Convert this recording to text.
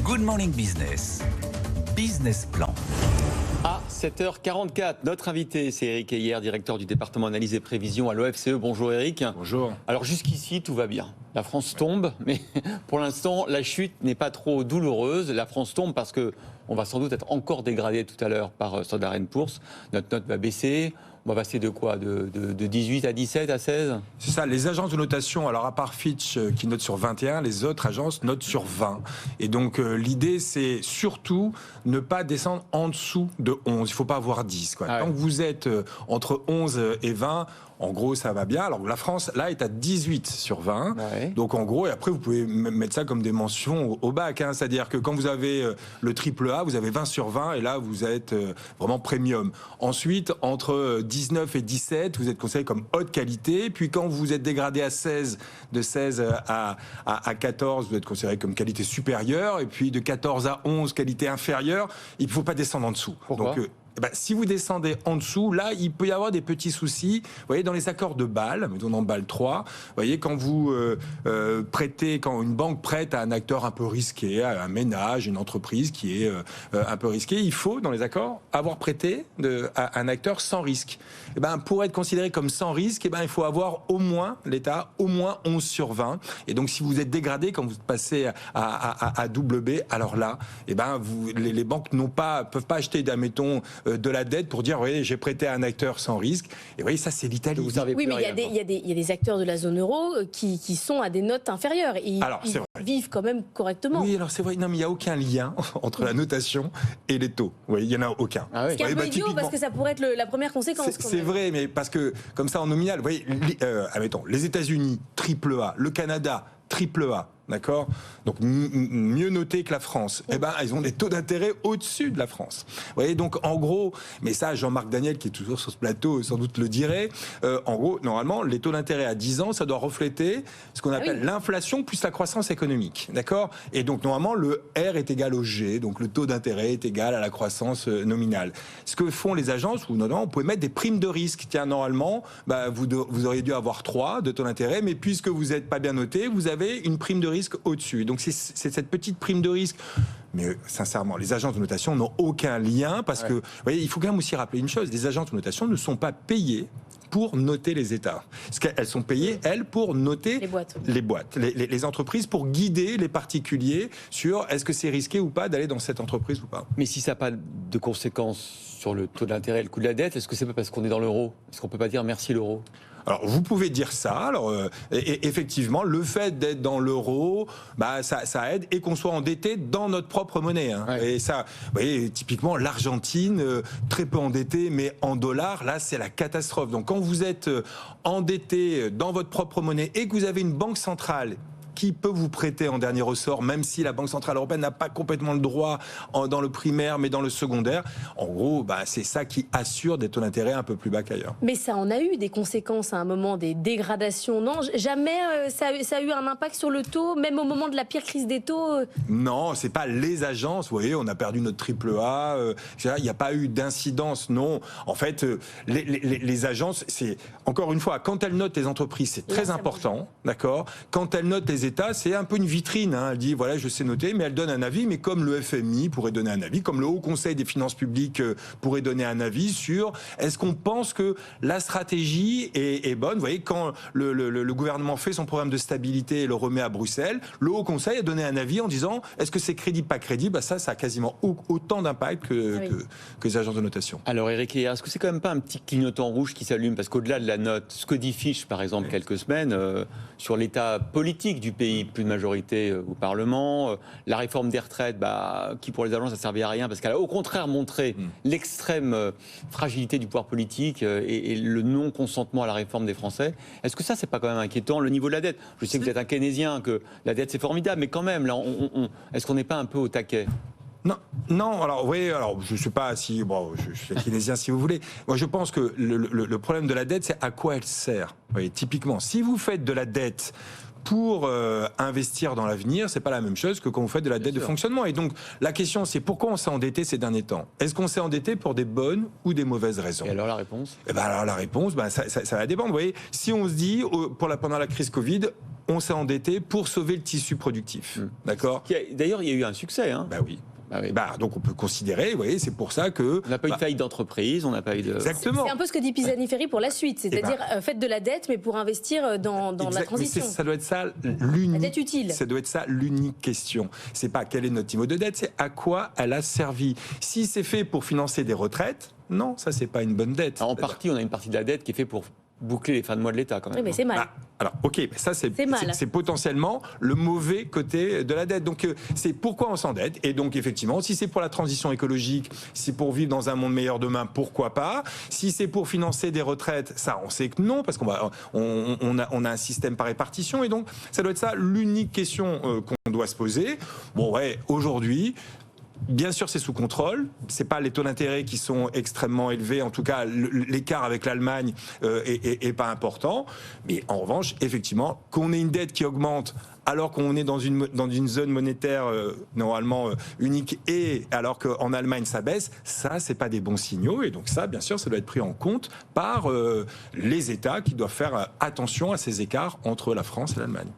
Good Morning Business. Business Plan. À 7h44, notre invité, c'est Éric Heyer, directeur du département analyse et prévision à l'OFCE. Bonjour Éric. Bonjour. Alors jusqu'ici, tout va bien. La France tombe, mais pour l'instant, la chute n'est pas trop douloureuse. La France tombe parce qu'on va sans doute être encore dégradé tout à l'heure par Standard & Poor's. Notre note va baisser. On va passer de quoi, de 18 à 17 à 16 ? C'est ça, les agences de notation, alors à part Fitch qui note sur 21, les autres agences notent sur 20. Et donc l'idée, c'est surtout ne pas descendre en dessous de 11. Il ne faut pas avoir 10. Quoi. Ah ouais. Tant que vous êtes entre 11 et 20, en gros, ça va bien. Alors la France, là, est à 18 sur 20. Ouais. Donc en gros, et après, vous pouvez mettre ça comme des mentions au bac. Hein. C'est-à-dire que quand vous avez le triple A, vous avez 20 sur 20, et là, vous êtes vraiment premium. Ensuite, entre 19 et 17, vous êtes considéré comme haute qualité. Puis quand vous êtes dégradé à 16, de 16 à 14, vous êtes considéré comme qualité supérieure. Et puis de 14 à 11, qualité inférieure. Il ne faut pas descendre en dessous. Pourquoi ? Donc, si vous descendez en dessous, là, il peut y avoir des petits soucis. Vous voyez, dans les accords de Bâle, mettons dans Bâle 3, vous voyez, quand vous prêtez, quand une banque prête à un acteur un peu risqué, à un ménage, une entreprise qui est un peu risquée, il faut, dans les accords, avoir prêté à un acteur sans risque. Et pour être considéré comme sans risque, il faut avoir au moins, l'État, au moins 11 sur 20. Et donc, si vous êtes dégradé, quand vous passez à double B, alors là, les banques peuvent pas acheter, admettons, de la dette pour dire, vous voyez, j'ai prêté à un acteur sans risque. Et vous voyez, ça, c'est l'Italie. Oui, mais il y a des acteurs de la zone euro qui sont à des notes inférieures. Et ils vivent quand même correctement. Oui, alors c'est vrai. Non, mais il n'y a aucun lien entre la notation et les taux. Oui, il n'y en a aucun. Ah oui. Ce qui est un peu idiot, parce que ça pourrait être la première conséquence. C'est vrai, mais parce que, comme ça, en nominal, vous voyez, admettons, les États-Unis, triple A, le Canada, triple A. D'accord ? Donc, mieux noté que la France. Ils ont des taux d'intérêt au-dessus de la France. Vous voyez, donc, en gros, mais ça, Jean-Marc Daniel, qui est toujours sur ce plateau, sans doute le dirait, en gros, normalement, les taux d'intérêt à 10 ans, ça doit refléter ce qu'on appelle l'inflation plus la croissance économique. D'accord ? Et donc, normalement, le R est égal au G, donc le taux d'intérêt est égal à la croissance nominale. Ce que font les agences, ou normalement, on peut mettre des primes de risque. Tiens, normalement, vous auriez dû avoir 3 de taux d'intérêt, mais puisque vous n'êtes pas bien noté, vous avez une prime de risque au-dessus. Donc c'est cette petite prime de risque. Mais sincèrement, les agences de notation n'ont aucun lien parce que, vous voyez, il faut quand même aussi rappeler une chose, les agences de notation ne sont pas payées pour noter les États. Parce qu'elles sont payées, elles, pour noter les boîtes, les entreprises, pour guider les particuliers sur est-ce que c'est risqué ou pas d'aller dans cette entreprise ou pas. Mais si ça n'a pas de conséquences sur le taux d'intérêt et le coût de la dette, est-ce que c'est pas parce qu'on est dans l'euro ? Est-ce qu'on peut pas dire merci l'euro ? Alors, vous pouvez dire ça. Alors, effectivement, le fait d'être dans l'euro, ça aide, et qu'on soit endetté dans notre propre monnaie. Hein. Ouais. Et ça, vous voyez, typiquement, l'Argentine, très peu endettée, mais en dollars, là, c'est la catastrophe. Donc, quand vous êtes endetté dans votre propre monnaie et que vous avez une banque centrale qui peut vous prêter en dernier ressort, même si la Banque Centrale Européenne n'a pas complètement le droit dans le primaire, mais dans le secondaire. En gros, c'est ça qui assure des taux d'intérêt un peu plus bas qu'ailleurs. Mais ça en a eu des conséquences à un moment, des dégradations. Non, jamais ça a eu un impact sur le taux, même au moment de la pire crise des taux. Non, c'est pas les agences. Vous voyez, on a perdu notre triple A. Il n'y a pas eu d'incidence, non. En fait, les agences, c'est encore une fois, quand elles notent les entreprises, c'est très important, d'accord. Quand elles notent les États, c'est un peu une vitrine. Hein. Elle dit, voilà, je sais noter, mais elle donne un avis. Mais comme le FMI pourrait donner un avis, comme le Haut Conseil des finances publiques pourrait donner un avis sur est-ce qu'on pense que la stratégie est bonne. Vous voyez, quand le gouvernement fait son programme de stabilité et le remet à Bruxelles, le Haut Conseil a donné un avis en disant est-ce que c'est crédible, pas crédible. Ça a quasiment autant d'impact que les agences de notation. Alors, Éric Heyer, est-ce que c'est quand même pas un petit clignotant rouge qui s'allume ? Parce qu'au-delà de la note, ce que dit Fitch, par exemple, quelques semaines, sur l'état politique du pays, plus de majorité au Parlement, la réforme des retraites, qui pour les agences, ça ne servait à rien, parce qu'elle a au contraire montré l'extrême fragilité du pouvoir politique et le non-consentement à la réforme des Français. Est-ce que ça, c'est pas quand même inquiétant, le niveau de la dette ? Je sais que vous êtes un keynésien, que la dette, c'est formidable, mais quand même, là, est-ce qu'on n'est pas un peu au taquet ? Non, alors oui, je ne sais pas si, je suis keynésien si vous voulez. Moi, je pense que le problème de la dette, c'est à quoi elle sert. Vous voyez, typiquement, si vous faites de la dette pour investir dans l'avenir, c'est pas la même chose que quand vous faites de la dette de fonctionnement. Et donc, la question, c'est pourquoi on s'est endetté ces derniers temps? Est-ce qu'on s'est endetté pour des bonnes ou des mauvaises raisons? Et alors la réponse? Eh ben alors la réponse, ça va dépendre. Vous voyez, si on se dit, pendant la crise Covid, on s'est endetté pour sauver le tissu productif. D'accord? D'ailleurs, il y a eu un succès. Hein. Bah oui. Donc on peut considérer, vous voyez, c'est pour ça que... On n'a pas eu de faillite d'entreprise, on n'a pas eu de... Exactement. C'est un peu ce que dit Pisani-Ferry pour la suite, c'est-à-dire faites de la dette, mais pour investir dans la transition. Mais ça doit être ça l'unique... La dette utile. Ça doit être ça l'unique question. C'est pas quel est notre niveau de dette, c'est à quoi elle a servi. Si c'est fait pour financer des retraites, non, ça c'est pas une bonne dette. Alors, en partie, on a une partie de la dette qui est faite pour boucler les fins de mois de l'État quand même. Oui, mais c'est mal. Alors, ok, mais ça c'est potentiellement le mauvais côté de la dette. Donc, c'est pourquoi on s'endette. Et donc, effectivement, si c'est pour la transition écologique, si c'est pour vivre dans un monde meilleur demain, pourquoi pas? Si c'est pour financer des retraites, ça, on sait que non, parce qu'on a un système par répartition. Et donc, ça doit être ça l'unique question qu'on doit se poser. Bon, ouais, aujourd'hui. Bien sûr, c'est sous contrôle. C'est pas les taux d'intérêt qui sont extrêmement élevés. En tout cas, l'écart avec l'Allemagne est pas important. Mais en revanche, effectivement, qu'on ait une dette qui augmente alors qu'on est dans une zone monétaire normalement unique et alors qu'en Allemagne ça baisse, ça c'est pas des bons signaux. Et donc ça, bien sûr, ça doit être pris en compte par les États qui doivent faire attention à ces écarts entre la France et l'Allemagne.